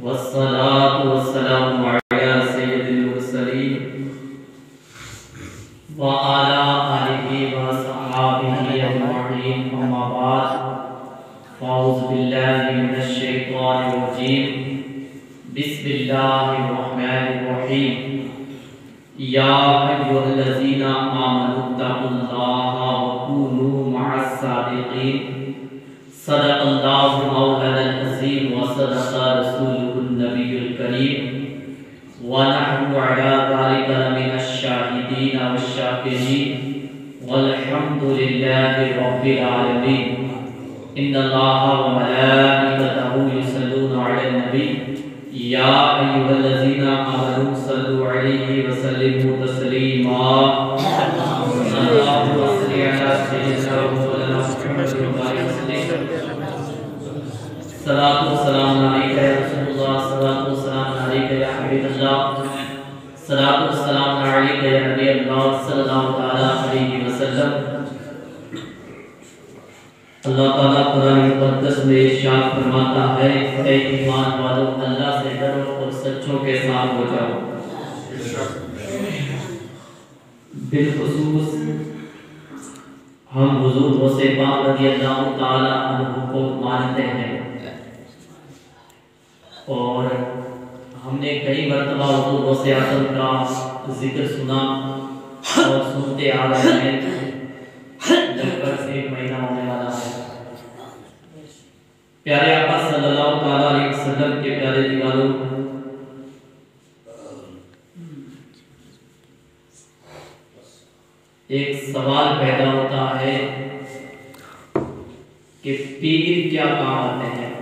वस्सलातु वस्सलामु अला सय्यिदिल मुरसलीन व अला आलिहि व सहाबिहि अजमईन अम्मा बाद फ़अऊज़ु बिल्लाहि मिनश शैतानिर रजीम बिस्मिल्लाहिर रहमानिर रहीम या अय्युहल्लज़ीना आमनुत्तक़ुल्लाहा व कूनू मअस सादिक़ीन सदक़ल्लाहु मौलाना अज़ीम व सदक़ रसूलुहुन नबियुल करीम व नहनु अला ज़ालिका मिनश शाहिदीन वश्शाकिरीन वल्हम्दुलिल्लाहि रब्बिल आलमीन। इन्नल्लाहा व मलाइकतहु युसल्लूना अलन नबी या अय्युहल्लज़ीना आमनू सल्लु अलैहि व सल्लिमू तस्लीमा। अल्लाहुम्मा सल्लि अला सय्यिदिना मौलाना मुहम्मद व बारिक वसल्लिम। सलातु वस्सलामु अलैका या रसूलल्लाह, सलातु वस्सलामु अलैका या हबीबल्लाह, सलातु वस्सलामु अलैका या नबी अल्लाह सल्लल्लाहु तआला अलैहि वसल्लम। अल्लाह ताला कुरान मुक़द्दस में इरशाद फरमाता है, ऐ ईमान वालों, अल्लाह से डरो और सच्चों के साथ हो जाओ। बिलखुसूस हम हुजूर गौसे पाक रज़ियल्लाहु ताला अन्हु को मानते हैं और हमने कई मरतबा हुजूर गौसे आज़म का जिक्र सुना और सुनते आ रहे हैं। लगभग 1 महीना होने वाला है। प्यारे आका सल्लल्लाहु ताला अलैहि वसल्लम के प्यारे दीवारों, एक सवाल पैदा होता है कि पीर क्या काम आते हैं।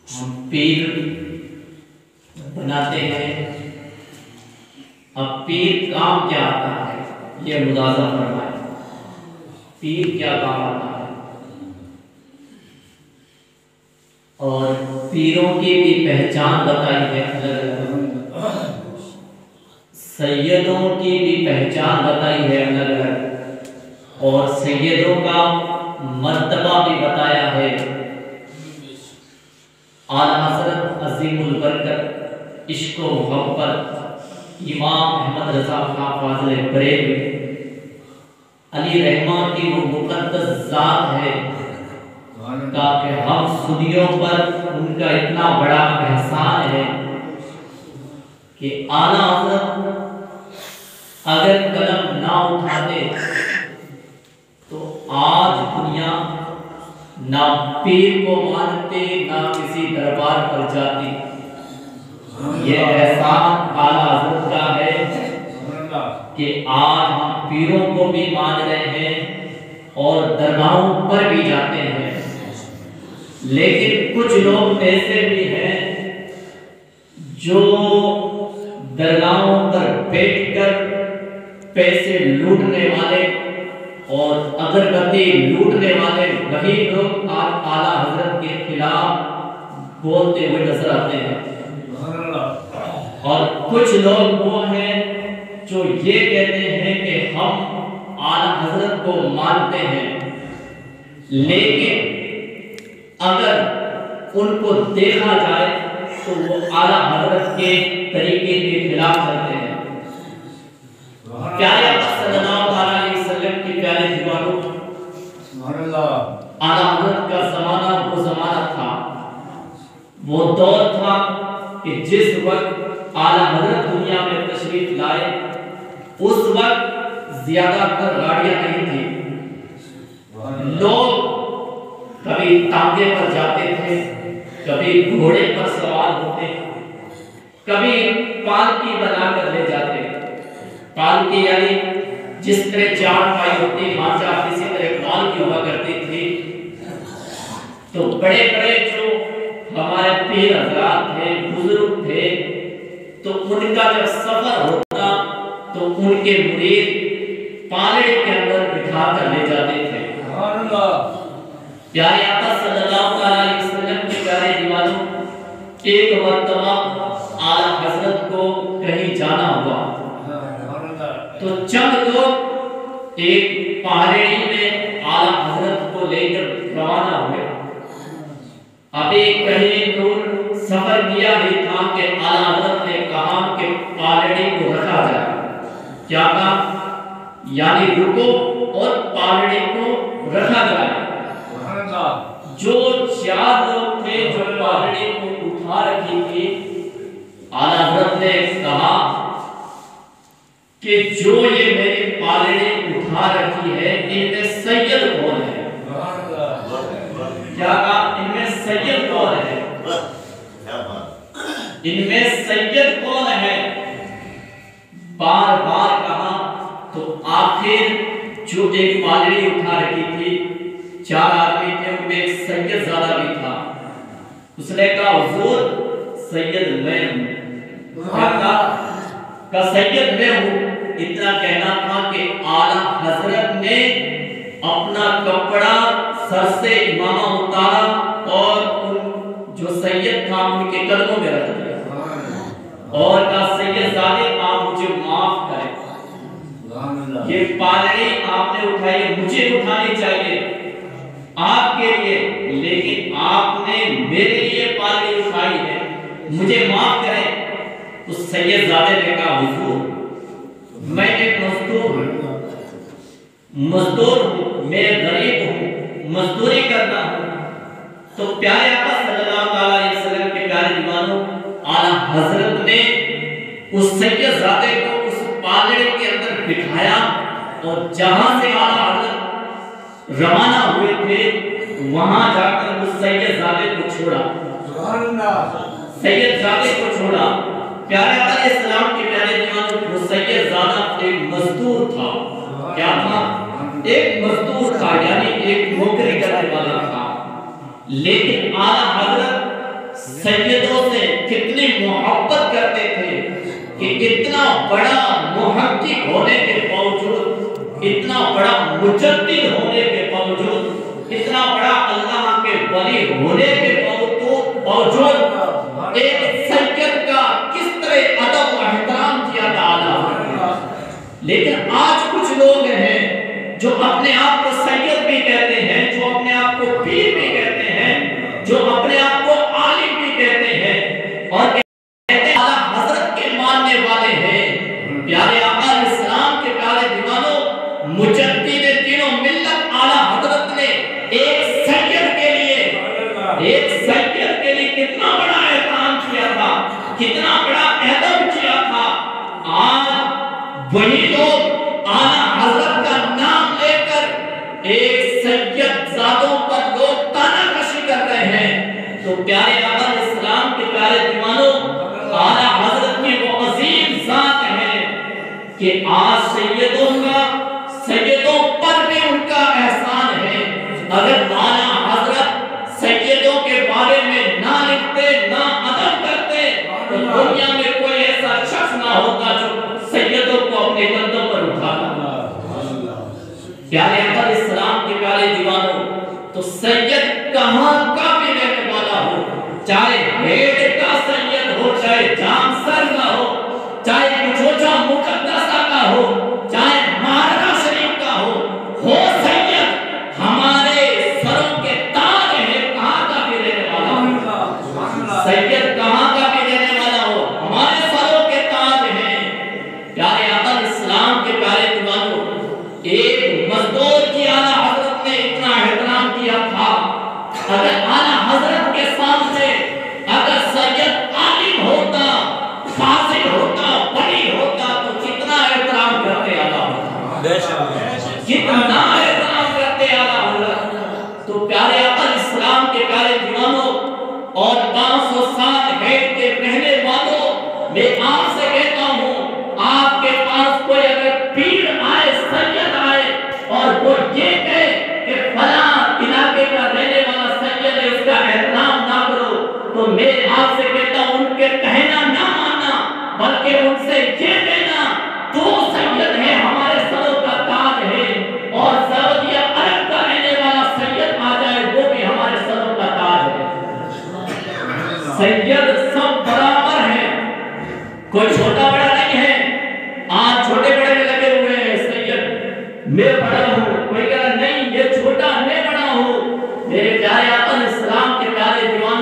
हम पीर बनाते हैं, अब पीर काम क्या आता है ये मुलाज़ा फरमाए। पीर क्या काम आता है और पीरों की भी पहचान बताई है अलग-अलग, सैयदों की भी पहचान बताई है अलग-अलग और सैयदों का मर्तबा भी बताया है। आला हज़रत अज़ीमुल बरकत इश्क़ व मोहब्बत इमाम अहमद रज़ा खां फ़ाज़िल बरेलवी अली रहमा की वो मुक़द्दस ज़ात है ताकि हम सुनियों पर उनका इतना बड़ा एहसान है कि आला हज़रत अगर कलम ना उठाते तो आज दुनिया ना पीर को मानते ना किसी दरबार पर जाती। ये एहसान आला हज़रत का है कि आज हम पीरों को भी मान रहे हैं और दरगाहों पर भी जाते हैं। लेकिन कुछ लोग ऐसे भी हैं जो दरगाहों पर बैठकर पैसे लूटने वाले और अगरबत्ती लूटने वाले वही लोग आज आला हज़रत के खिलाफ बोलते हुए नजर आते हैं। और कुछ लोग वो हैं जो ये कहते हैं कि हम आला हज़रत को मानते हैं, लेकिन अगर उनको देखा जाए तो वो आला हज़रत के तरीके के खिलाफ चलते हैं। प्यारे आका सल्लल्लाहु अलैहि वसल्लम की प्यारे दीवारों, आला हज़रत का ज़माना वो ज़माना था, वो दौर था कि जिस वक्त आला हज़रत दुनिया में तशरीफ लाए उस वक्त ज़्यादातर गाड़ियां नहीं थी। लोग कभी तांगे पर जाते थे, कभी घोड़े पर सवार होते, कभी पालकी बनाकर ले जाते। पालकी यानी जिस तरह चारपाई होती मांझा किसी तरह पालकी हुआ करती थी। तो बड़े बड़े जो हमारे पीर हज़रात थे, बुजुर्ग थे, तो उनका जब सफर होता तो उनके मुरीद पाले के अंदर बिठा कर ले जाते थे। प्यारे आका सल्लल्लाहु अलैहि वसल्लम के प्यारे दीवारों, एक मर्तबा आला हज़रत को कहीं जाना हुआ तो चंद लोग एक पहाड़ी में आला हज़रत को लेकर रवाना हुए। अभी कहीं दूर सफर किया ही था कि आला हज़रत ने कहा कि पालड़ी को रखा जाए। क्या कहा? यानी रुको और पालड़ी को रखा जाए। जो 4 लोग थे जो पालड़ी को उठा रखी थी, आला हज़रत ने कहा कि जो ये मेरी पालड़ी उठा रखी है इनमें सैयद कौन है? क्या कहा? इनमें सैयद कौन है? इनमें सैयद कौन है? बार बार कहा तो आखिर जो एक पालड़ी उठा रखी थी, 4 आदमी थे, उनमें एक सैयद ज़्यादा भी था। उसने कहा हुजूर सैयद मैं हूँ। क्या कहा? का सैयद मैं हूँ। इतना कहना था कि आला हज़रत ने अपना कपड़ा सर से इमामा उतारा और उन जो सैयद था उनके कदमों में रख दिया और कहा सैयदजादे आप मुझे माफ करें, ये पालड़ी आपने उठाई, मुझे उठानी चाहिए आपके लिए, लेकिन आपने मेरे लिए पालड़ी उठाई है, मुझे माफ करें। उस सैयदजादे ने कहा हुजूर मैं एक मजदूर हूँ, मैं गरीब हूँ, मजदूरी करता हूँ। तो प्यारे आका सल्लल्लाहु अलैहि वसल्लम के प्यारे दीवानों, आला हज़रत ने उस सैयदजादे को उस पालड़ी के अंदर बिठाया और जहां से आला हज़रत रवाना हुए थे वहां जाकर उस सैयदजादे को छोड़ा। सैयदजादे को छोड़ा। प्यारे आका इस्लाम के प्यारे दीवानों, वो सैयदजादा एक मजदूर था। क्या था? एक मजदूर था, यानी एक नौकरी करने वाला था। लेकिन आला हज़रत सैयदों से कितनी मोहब्बत करते थे कि इतना बड़ा मुहक्किक होने के बावजूद, इतना बड़ा मुजद्दिद होने के बावजूद, इतना बड़ा अल्लाह के वली होने के बावजूद एक सैयद का किस तरह अदब और एहतराम किया था आला हज़रत। लेकिन आज कुछ लोग हैं जो अपने आप को सैयद भी कहते हैं, जो अपने आप को पीर भी कहते हैं, जो अपने आप को आलिम भी कहते हैं और कहते हैं आला हज़रत के मानने वाले हैं। प्यारे आका इस्लाम के प्यारे दीवानों, मुजद्दिद तीनों मिल्लत आला हज़रत ने एक सैयद के लिए कितना बड़ा एहतराम किया था, कितना बड़ा अदब किया था। आज वही लोग आला हज़रत का नाम लेकर एक सैयदजादों पर लोग तानाकशी कर रहे हैं। तो प्यारे आका इस्लाम के प्यारे दीवानों, आला हज़रत की वो अजीम ज़ात है कि आज सैयदों पर भी उनका एहसान है। अगर आला हज़रत सैयदों के बारे में ना लिखते, ना अदब करते, तो दुनिया में कोई ऐसा शख्स ना होता जो सैयदों को अपने कंधों पर उठाता। प्यारे आका इस्लाम के प्यारे दीवानों, तो सैयद कहां का भी रहने वाला हो, चाहे हेड का सैयद हो, चाहे जामसर का हो, चाहे कुछोचा मुकद्दसा का हो, चाहे महाराजा शरीफ का हो सैयद हमारे सरों के ताज है। कहां का भी रहने वाला हो सैयद, कहां का भी रहने वाला हो, हमारे सरों के ताज है। प्यारे आका इस्लाम के प्यारे दीवानों, एक मजदूर की आला हज़रत ने इतना एहतराम किया था। अगर आला हज़रत के सामने अगर सैयद आलिम होता, फासिल होता, बड़ी होता, तो कितना एहतराम करते आला हज़रत, कितना एहतराम करते आला हज़रत। तो प्यारे आका इस्लाम के प्यारे दीवानों और 507 हेड के रहने वालों, मैं आपसे कहता हूँ, आपके पास कोई अगर पीर आए, सैयद आए और वो ये कहे कि फला इलाके का रहने वाला सैयद है, उसका एहतराम ना करो, तो मैं आपसे कहता हूँ उनके कहना ना मानना, बल्कि उनसे ये कहना तो सैयद है, हमारे सरों का ताज है, और सऊदी अरब का रहने वाला सैयद आ जाए वो भी हमारे सरों का ताज है। सैयद सब बराबर है, कोई छोटा बड़ा नहीं है। आज छोटे बड़े में लगे हुए हैं, सैयद मैं बड़ा हूँ, कोई कह रहा नहीं ये छोटा मैं बड़ा हूँ। मेरे प्यारे आका इस्लाम के प्यारे दीवान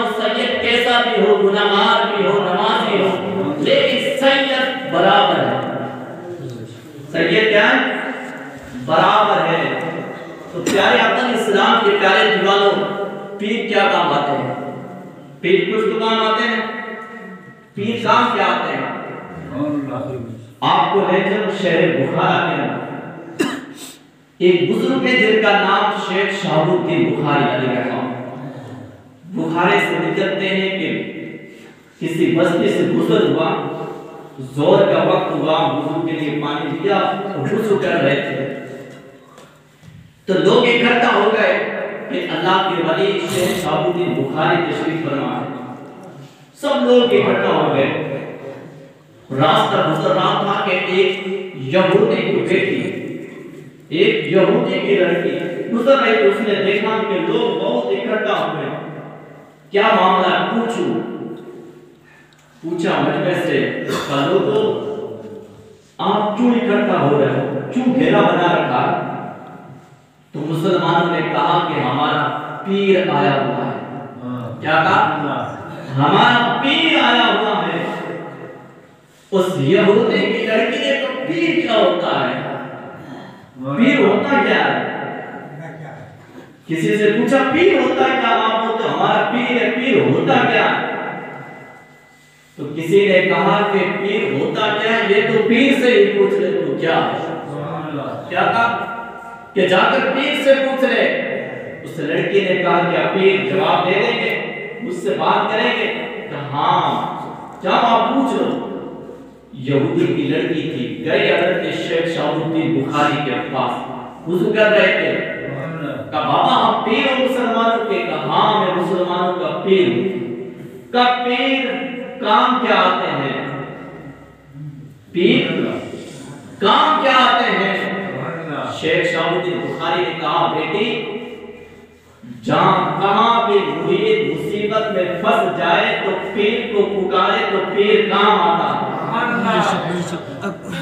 पीर क्या काम आते हैं? पीर कुछ तो काम आते हैं, पीर काम क्या आते हैं? आपको ले चलो शहर बुखारा के अंदर एक बुजुर्ग है जिनका नाम शेख शहाबुद्दीन बुखारी अली रहमान। बुखारे से निकलते हैं कि किसी बस्ती से गुजर हुआ, जोर का वक्त हुआ, बुजुर्ग के लिए पानी दिया और वुज़ू कर रहे थे तो लोग इकट्ठा हो गए कि अल्लाह के वली शेख शहाबुद्दीन बुखारी तशरीफ फरमा है। सब लोग इकट्ठा हो गए। रास्ता गुजर रहा था कि एक यहूदी की बेटी, एक यहूदी की लड़की गुजर रही थी। उसने देखा कि लोग बहुत इकट्ठा हुए, क्या मामला पूछा मजमे से, कहो तो आप क्यों इकट्ठा हो रहे हो, क्यों घेरा बना रखा? तो मुसलमानों ने कहा कि हमारा पीर आया हुआ है। क्या कहा? हमारा पीर आया हुआ है। उस यहूदी की लड़की ने तो पीर क्या होता है, पीर होता क्या है? किसी से पूछा पीर होता क्या? आप बोलते हमारा पीर है, पीर होता क्या है? तो किसी ने कहा कि पीर होता क्या है, ये तो पीर से ही पूछ ले तू क्या है। क्या कहा कि जाकर पीर से पूछ ले। उस लड़की ने कहा क्या पीर जवाब दे देंगे, मुझसे बात करेंगे? तो हाँ जाओ आप पूछ लो। यहूदी की लड़की थी, गई हज़रत शेख शहाबुद्दीन बुखारी के पास, वुज़ू कर रहे थे। कहा बाबा आप पीर हो मुसलमानों के? कहा हाँ मैं मुसलमानों का पीर हूं। का पीर काम क्या आते हैं? पीर काम क्या आते हैं? शेख शहाबुद्दीन बुखारी ने कहा बेटी जहां कहां भी मुरीद मुसीबत में फंस जाए तो पीर को पुकारे तो पीर काम आता है।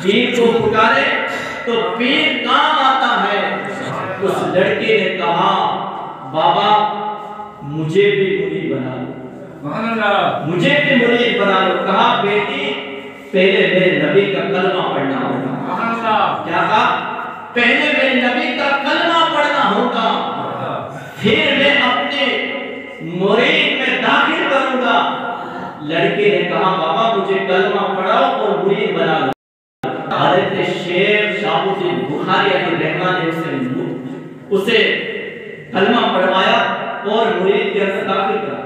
पीर को पुकारे तो पीर काम आता है। उस लड़के ने कहा बाबा मुझे भी मुरीद बना लो, मुझे भी मुरीद बना लो। कहा बेटी पहले मेरे नबी का कलमा पढ़ना होगा। क्या कहा? पहले मेरे नबी का कलमा पढ़ना होगा, फिर मैं अपने मुरीद में दाखिल करूंगा। लड़के ने कहा बाबा मुझे कलमा पढ़ाओ और मुरीद बना लो। हज़रत शेख शहाबुद्दीन बुखारी अली रहमान ने उसे कलमा पढ़वाया और मुरीद के अंदर दाखिल करा।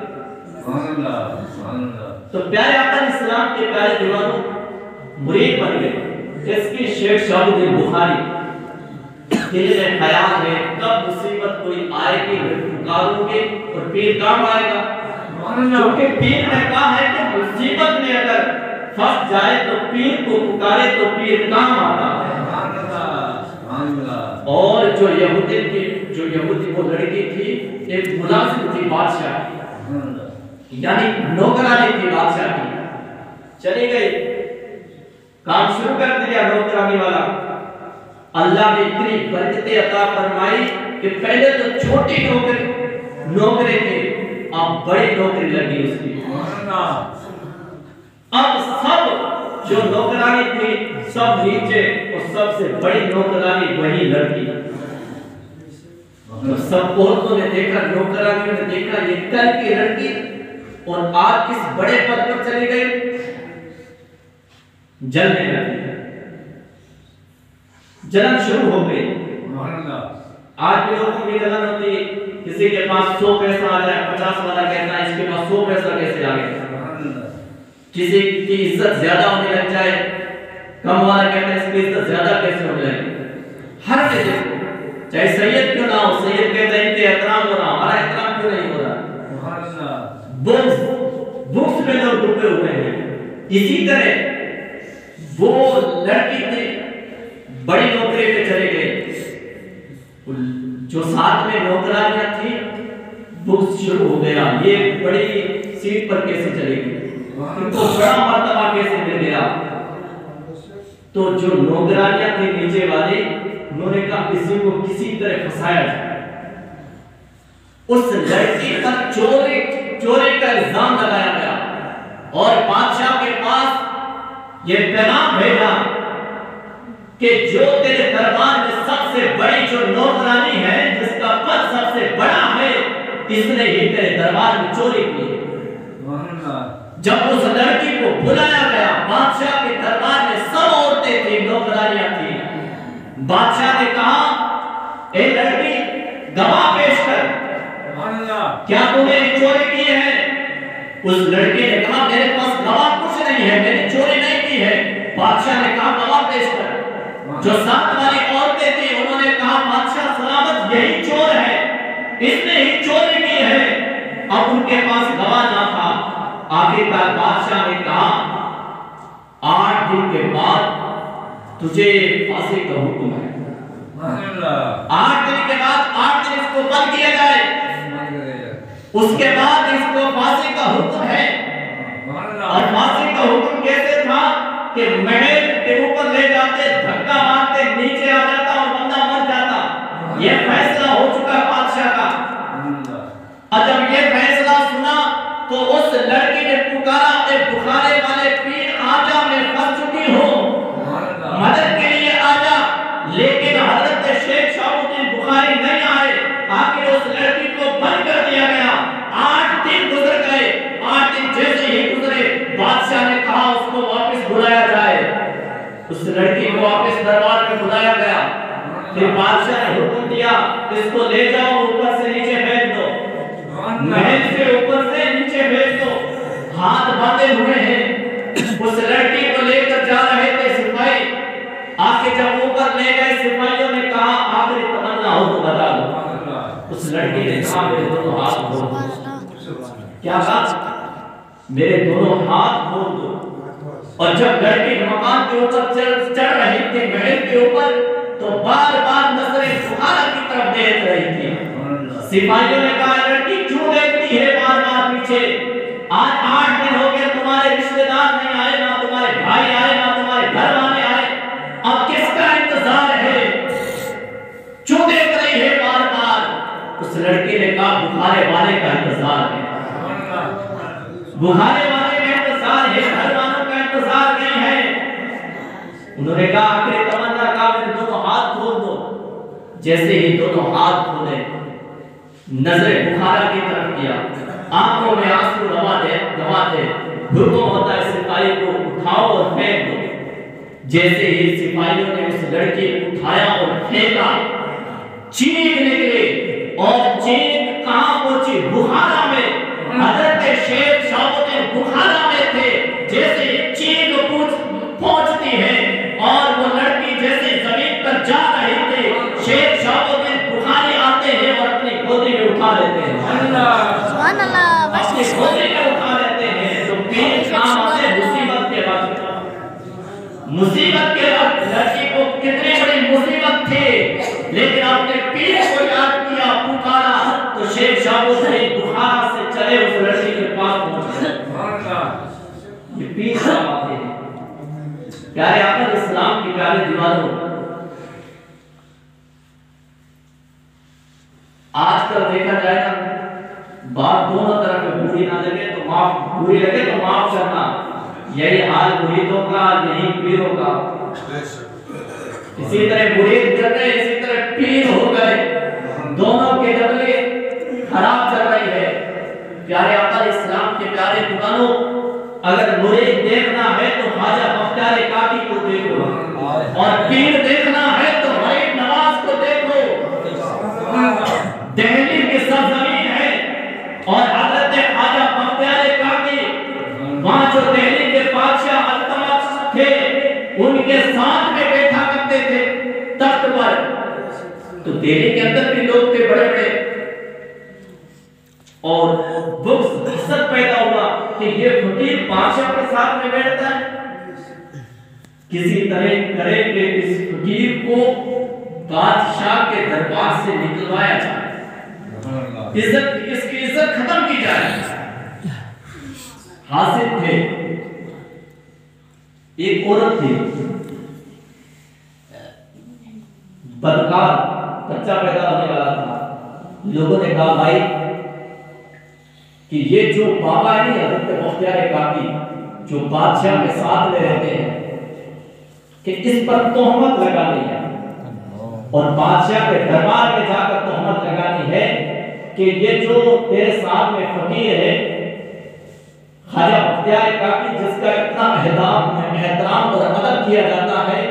तो प्यारे आका इस्लाम के प्यारे दीवानों मुरीद बन गए। इसकी शेख शहाबुद्दीन बुखारी दिल में ख्याल है कब मुसीबत कोई आएगी मैं पुकारूंगी और पीर काम आएगा। क्योंकि पीर ने कहा है कि मुसीबत में अगर फंस जाए तो पीर को पुकारे तो पीर काम आता है। और जो यहूदी वो लड़की थी एक मुलाजिम थी बादशाह की, यानी नौकरानी थी बादशाह की। चली गई, काम शुरू कर दिया नौकरानी वाला। अल्लाह ने इतनी बरकतें अता फरमाई कि पहले तो छोटी नौकरी थी, अब बड़ी नौकरी लगी उसकी। अब सब जो नौकरानी थी सब नीचे और सबसे बड़ी नौकरानी वही लड़की। तो सब औरतों ने देखा, नौकरानियों ने देखा ये कल की लड़की और आज किस बड़े पद पर चली गई। जलने लगी, जलन शुरू हो गई। आज के लोगों की जलन होती है, किसी के पास 100 पैसा आ जाए 50 वाला कहता है इसके पास 100 पैसा कैसे आ गया। किसी की इज्जत ज्यादा होने लग जाए, कम वाला कहता है इसकी इज्जत ज्यादा कैसे हो जाएगी। हर जगह चाहे सैयद क्यों ना हो, सैयद कहता है इनके एहतराम हो रहा, हमारा एहतराम क्यों नहीं हो रहा। बुक्स में लोग डूबे हुए हैं। इसी तरह वो लड़की थी बड़ी नौकरी पे चले गए, जो साथ में नौकरानियां थी बुक्स शुरू हो गया, ये बड़ी सीट पर कैसे चलेगी, इनको बड़ा मर्तबा कैसे मिल गया। तो जो नौकरानियां थी नीचे वाले, उन्होंने कहा किसी को किसी तरह फंसाया जाए। उस लड़की पर चोरी का इल्जाम लगाया गया और बादशाह के पास ये पैगाम भेजा कि जो तेरे दरबार में सबसे बड़ी जो नौकरानी है, जिसका पद सबसे बड़ा है, इसने ही तेरे दरबार में चोरी की। जब उस लड़की को बुलाया गया, बादशाह के दरबार में सब औरतें थी, नौकरानियां थी। बादशाह ने कहा, ए लड़की, गवाह पेश कर, क्या तूने चोरी की है? उस लड़के ने कहा, मेरे पास गवाह कुछ नहीं है, मैंने चोरी नहीं की है। बादशाह ने कहा, गवाह पेश कर। जो साथ वाली औरतें थी उन्होंने कहा, बादशाह सलामत, यही चोर है, इसने ही चोरी की है। अब उनके पास गवाह ना था। आखिरकार बादशाह ने कहा, 8 दिन के बाद तुझे फांसी का हुक्म है। 8 दिन के बाद 8 दिन इसको बंद किया जाए, उसके बाद इसको फांसी का हुक्म है। और फांसी का हुक्म कैसे था कि महल के ऊपर ले जाते, धक्का मारते, नीचे आ जाता और बंदा मर जाता। यह फैसला हो चुका बादशाह का। और जब ये फैसला सुना तो उस लड़की ने पुकारा, ए बुखारे वाले पीर, आजा, मैं फंस चुकी हूँ, मदद के लिए आजा। लेकिन हजरत शेख शहाबुद्दीन बुखारी नहीं आए। आखिर उस लड़की को बंद कर दिया गया। 8 दिन गुजर गए। 8 दिन जैसे ही गुजरे, बादशाह ने कहा उसको वापस बुलाया जाए। उस लड़की को वापस दरबार में बुलाया गया। फिर बादशाह ने हुक्म दिया, इसको ले जाओ, ऊपर से नीचे फेंक दो, महल से ऊपर से नीचे फेंक दो। हाथ बांधे हुए हैं। उस लड़की को लेकर जा रहे थे सिपाही। आके जब ऊपर ले गए, सिपाहियों ने कहा, आखिरी तमन्ना हो तो बता दो। उस लड़की ने कहा, मेरे दोनों हाथ खोल दो। क्या कहा? मेरे दोनों हाथ खोल दो। और जब लड़की मकान के ऊपर चढ़ रही थी, महल के ऊपर, तो बार-बार नजरें बुखारा की तरफ देख रही थी। सिपाहियों ने कहा, लड़की क्यों देखती है बार-बार पीछे? आज 8 दिन हो गए, तुम्हारे रिश्तेदार नहीं आए, ना तुम्हारे भाई आए, ना तुम्हारे घर वाले आए, अब किसका इंतजार है? क्यों देख रही है बार-बार? उस लड़की ने कहा, बुखारे वाले का इंतजार है, बुखारे वाले का इंतजार है, घर वालों का इंतजार नहीं है। उन्होंने कहा, आखिरी तमन्ना का, मेरे दोनों हाथ खोल दो। जैसे ही दोनों हाथ खोले, नजरें बुखारा की तरफ किया, आंखों में आंसू गवाते, हुक्म होता है सिपाही को उठाओ और फेंक दो। जैसे ही सिपाहियों ने उस लड़की को उठाया और फेंका, चीख निकले। और चीख कहां पहुंची? बुखारा में। हजरत शेख शहाबुद्दीन बुखारा में थे। जैसे ही चीख पहुंचती है और वो लड़की जैसे जमीन पर जा रही थी, शेख शहाबुद्दीन बुखारी आते हैं और अपनी गोदी में उठा लेते हैं। सुभान अल्लाह, अपनी गोदी में उठा लेते हैं। तो पीर काम आते मुसीबत के वक्त, मुसीबत के वक्त लड़की को कितनी बड़ी मुसीबत थी, लेकिन अपने पीर को याद किया, पुकारा, तो शेख शहाबुद्दीन बुखारा से चले उस लड़की के पास पहुंच गए। ये पीर काम आते हैं। प्यारे आका इस्लाम की प्यारे दीवारों, आजकल देखा जाए ना, बात दोनों तरफ में बुरी ना लगे तो माफ, बुरी लगे तो माफ करना। यही हाल मुरीदों का, यही पीरों का। इसी तरह मुरीद कर रहे, इसी तरह पीर हो गए, दोनों के डबले खराब चल रही है। प्यारे आका इस्लाम के प्यारे दीवानों, अगर मुरीद देखना है तो ख्वाजा बख्तियार काकी को देखो, और पीर देखना है तो वहीद नवाज को देखो। दिल्ली की सरजमीन है और हजरत ख्वाजा बख्तियार काकी, वहां जो दिल्ली के बादशाह अल्तमश थे, उनके साथ में बैठा करते थे तख्त पर। तो दिल्ली के अंदर भी लोग थे बड़े बड़े, और बुक्स हसद पैदा हुआ कि ये फकीर बादशाह के साथ में बैठता है। किसी तरह करेंगे इस फकीर को बादशाह के दरबार से निकलवाया जाए, इज्जत, इसकी इज्जत खत्म की जाए। हासिल थे, एक औरत थी, बदकार, बच्चा पैदा होने वाला था। लोगों ने कहा, भाई कि ये जो बाबा है हजरत बख्तियार काकी, जो बादशाह के साथ में रहते हैं, कि इस पर तोहमत लगानी है और बादशाह के दरबार में जाकर तोहमत लगानी है कि ये जो तेरे साथ में फकीर है ख्वाजा बख्तियार काकी, जिसका इतना एहतराम और अदब किया जाता है,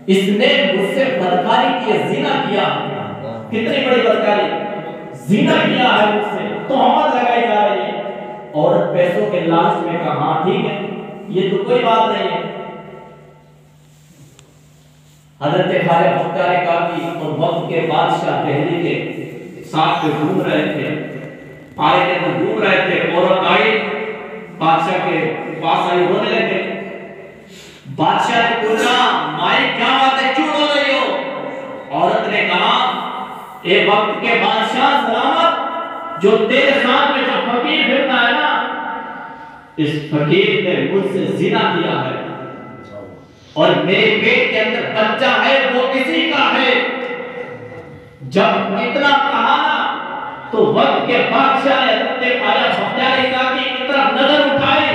इसने मुझसे बदकारी की, जिना किया। कितनी बड़ी बदकारी, जिना किया है मुझसे, तोहमत लगाई जा रही है। और पैसों के लालच में कहा हाँ ठीक है, ये तो कोई बात नहीं है। हजरत ख्वाजा बख्तियार काकी और वक्त के बादशाह दिल्ली के साथ में घूम रहे थे, आए थे तो घूम रहे थे, औरत आई बादशाह के पास आई, रोने लगे। बादशाह ने पूछा माई क्या बात है, क्यों रो रही हो? औरत ने कहा ए वक्त के बादशाह सलामत, जो तेरे साथ में जो फकीर फिरता है ना, इस फकीर ने मुझसे जिना किया है और मेरे पेट के अंदर बच्चा है वो किसी का है। जब इतना कहा ना तो वक्त के बादशाह ने हजरत ख्वाजा बख्तियार काकी की तरफ नजर उठाई।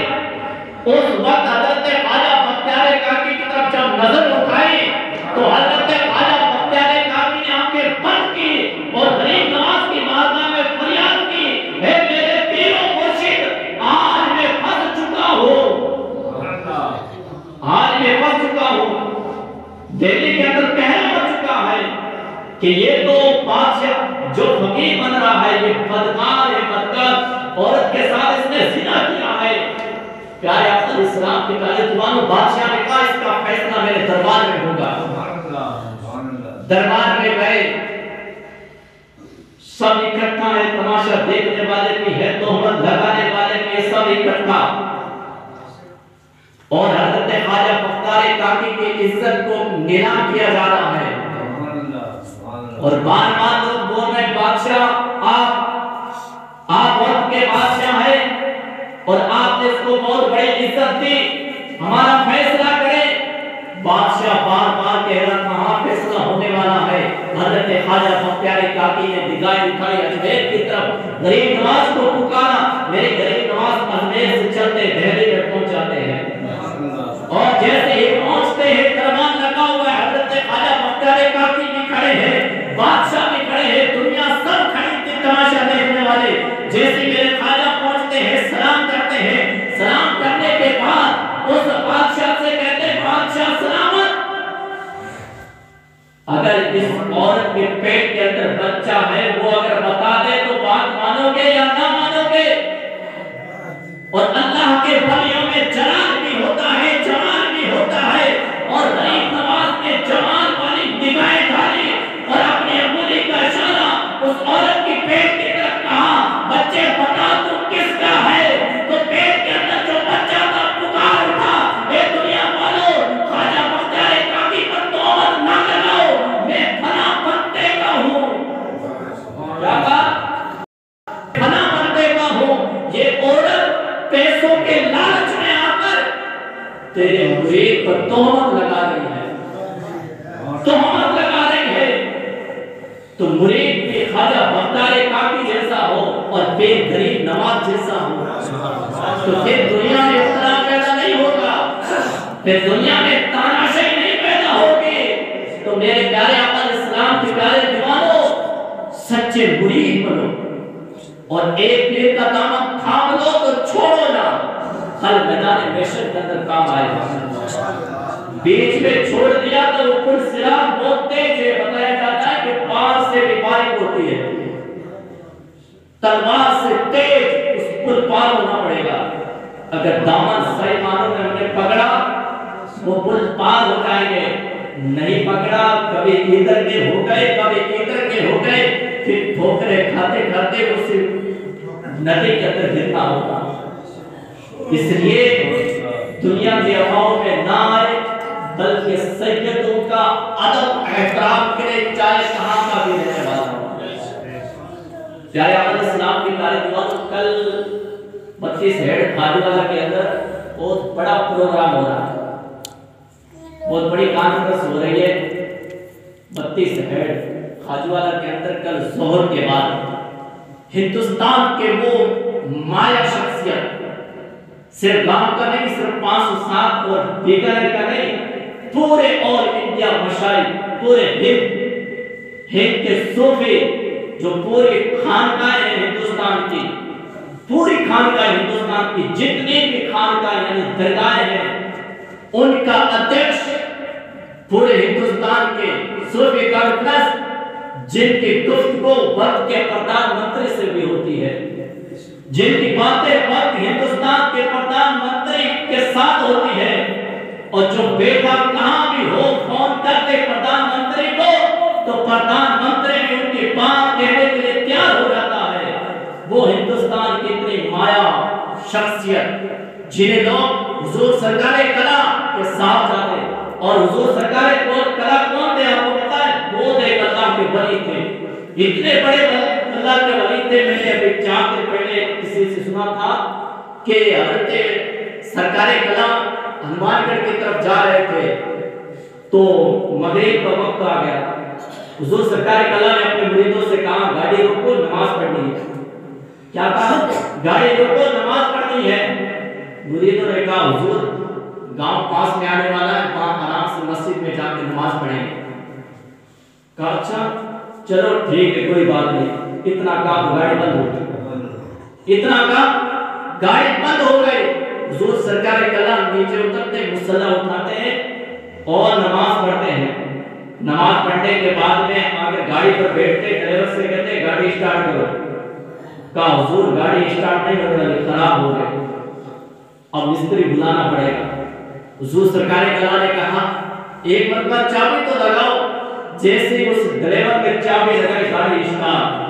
उस वक्त हजरत ख्वाजा बख्तियार काकी की तरफ जब नजर उठाई तो हजरत ख्वाजा बख्तियार काकी ने आंखें बंद की और गरीब नवाज की बारगाह में फरियाद की, हे मेरे पीरो मुर्शिद, आज मैं फंस चुका हूं, आज मैं फंस चुका हूं। दिल्ली के अंदर कहना पड़ चुका है कि ये तो बादशाह जो फकीर बन रहा है, ये बदकार है, बदकार औरत के साथ इसने जिना किया है। प्यारे अफजल इस्लाम के प्यारे दीवानों, बादशाह ने कहा इसका फैसला मेरे दरबार में होगा। दरबार में गए, सब इकट्ठा है, तमाशा देखने वाले भी है, तोहमत लगाने वाले भी है, सब इकट्ठा। और हजरत ख्वाजा बख्तियार काकी की इज्जत को नीलाम किया जा रहा है और बार बार लोग बोल रहे बादशाह आप वक्त के बादशाह हैं और आपने इसको बहुत बड़ी इज्जत दी, हमारा फैसला करें। बादशाह बार बार कह रहा था हाँ फैसला होने वाला है। हजरत ख्वाजा बख्तियार काकी ने निगाहें उठाई अजमेर की तरफ, गरीब नवाज को पुकारा। मेरे गरीब नवाज अजमेर से चलते दिल्ली में पहुंच जाते हैं और जैसे ही पहुंचते हैं दरबार लगा हुआ है, हजरत ख्वाजा बख्तियार काकी भी खड़े हैं, बादशाह भी खड़े हैं, दुनिया सब खड़ी थी तमाशा देखने वाले। जैसे मेरे ख्वाजा पहुंचते हैं, सलाम करते हैं, सलाम करने के बाद उस बादशाह से कहते हैं बादशाह सलामत, अगर इस औरत के पेट के अंदर बच्चा है वो अगर बता दे तो बात मानोगे या ना मानोगे? और अल्लाह के वलियों में जलाल भी होता है, जमाल भी होता है, और गरीब नवाज ने जमाल वाली निगाहें डाली और अपनी अंगुली का इशारा उस औरत की पेट की तरफ कहा, बच्चे बता तू किसका है? तो पेट के अंदर जो बच्चा था पुकार उठा, ए दुनिया वालों, ख्वाजा बख्तियार काकी पर तोहमत ना लगाओ, मैं फना बनते का हूं। क्या बात? फना बनते का हूं। ये औरत पैसों के लालच में आकर तेरे मुरीद पर तोहमत लगा रही है, तोहमत लगा रही है। तो मुरीद भी ख्वाजा बख्तियार काकी जैसा हो और बेगरीब नवाज जैसा हो तो फिर दुनिया में इख्तिलाफ पैदा नहीं होगा, फिर दुनिया में तानाशाही नहीं पैदा होगी। तो मेरे प्यारे आका इस्लाम के प्यारे दीवानों, सच्चे मुरीद बनो और एक पीर का दामन थाम लो तो छोड़ो ना, कल मैदान महशर के अंदर काम आएगा। बीच में छोड़ दिया तो ऊपर सिरात बहुत तेज है, बताया जाता है कि बार से भी बारिक होती है, तलवार से तेज उस पुल पार होना पड़ेगा। अगर दामन सही मानों में हमने पकड़ा वो पुल पार हो जाएंगे, नहीं पकड़ा कभी इधर के हो गए कभी इधर के हो गए, फिर ठोकरे खाते खाते उसे नदी के अंदर गिरना होगा। इसलिए दुनिया के हवाओं में ना आए, बल्कि सैयदों का अदब एहतराम करें, चाहे कहां का भी रहने वाला हो। प्यारे आका इस्लाम के प्यारे दीवानों, कल 32 हेड खाजूवाला के अंदर बहुत बड़ा प्रोग्राम हो रहा है, बहुत बड़ी कॉन्फ्रेंस हो रही है। 32 हेड खाजूवाला के अंदर कल जोहर के बाद हिंदुस्तान के वो माया शख्सियत, सिर्फ गांव का नहीं, सिर्फ 507 और बिगड़ का नहीं, पूरे ऑल इंडिया मशाइख, पूरे हिंद के सूफी जो पूरी खानकाएं हैं हिंदुस्तान की, पूरी खानकाएं हिंदुस्तान की जितनी भी खानकाएं यानी दरगाहें हैं, उनका अध्यक्ष पूरे हिंदुस्तान के सूफी कॉन्फ्रेंस, जिनकी गुफ्तगू वक्त के प्रधानमंत्री से भी होती है, जिनकी बातें वक्त हिंदुस्तान के प्रधानमंत्री के साथ होती है, और जो बेटा कहां भी हो फोन करते प्रधानमंत्री को तो प्रधानमंत्री भी उनकी बात कहने के लिए तैयार हो जाता है। वो हिंदुस्तान की इतनी माया शख्सियत जिन्हें लोग हुजूर सरकारे कला के साथ जाते, और हुजूर सरकारे कला कौन थे आपको पता है? वो एक अल्लाह के वली थे, इतने बड़े अल्लाह के वली थे। मैंने अभी 4 दिन पहले किसी से सुना था कि हजरत सरकारे कला हनुमानगढ़ की तरफ जा रहे थे, तो मगरिब का वक्त आ गया। हुजूर सरकार कला ने अपने मुरीदों से कहा गाड़ी रोको नमाज पढ़नी है। क्या कहा? गाड़ी रोको नमाज पढ़नी है। मुरीदों ने कहा हुजूर गांव पास में आने वाला है, वहां आराम से मस्जिद में जाकर नमाज पढ़ेंगे। कहा अच्छा चलो ठीक है कोई बात नहीं। इतना काम गाड़ी बंद हो गई, इतना काम गाड़ी बंद हो गई। हुजूर सरकार कला नीचे उतरते, मुसल्ला उठाते हैं और नमाज पढ़ते हैं। नमाज पढ़ने के बाद में आगे गाड़ी पर बैठते, ड्राइवर से कहते गाड़ी स्टार्ट करो। कहा हुजूर गाड़ी स्टार्ट नहीं हो रही, खराब हो गई, अब मिस्त्री बुलाना पड़ेगा। हुजूर सरकार कला ने कहा एक मरतबा चाबी तो लगाओ। जैसे उस ड्राइवर के चाबी लगाई गाड़ी स्टार्ट,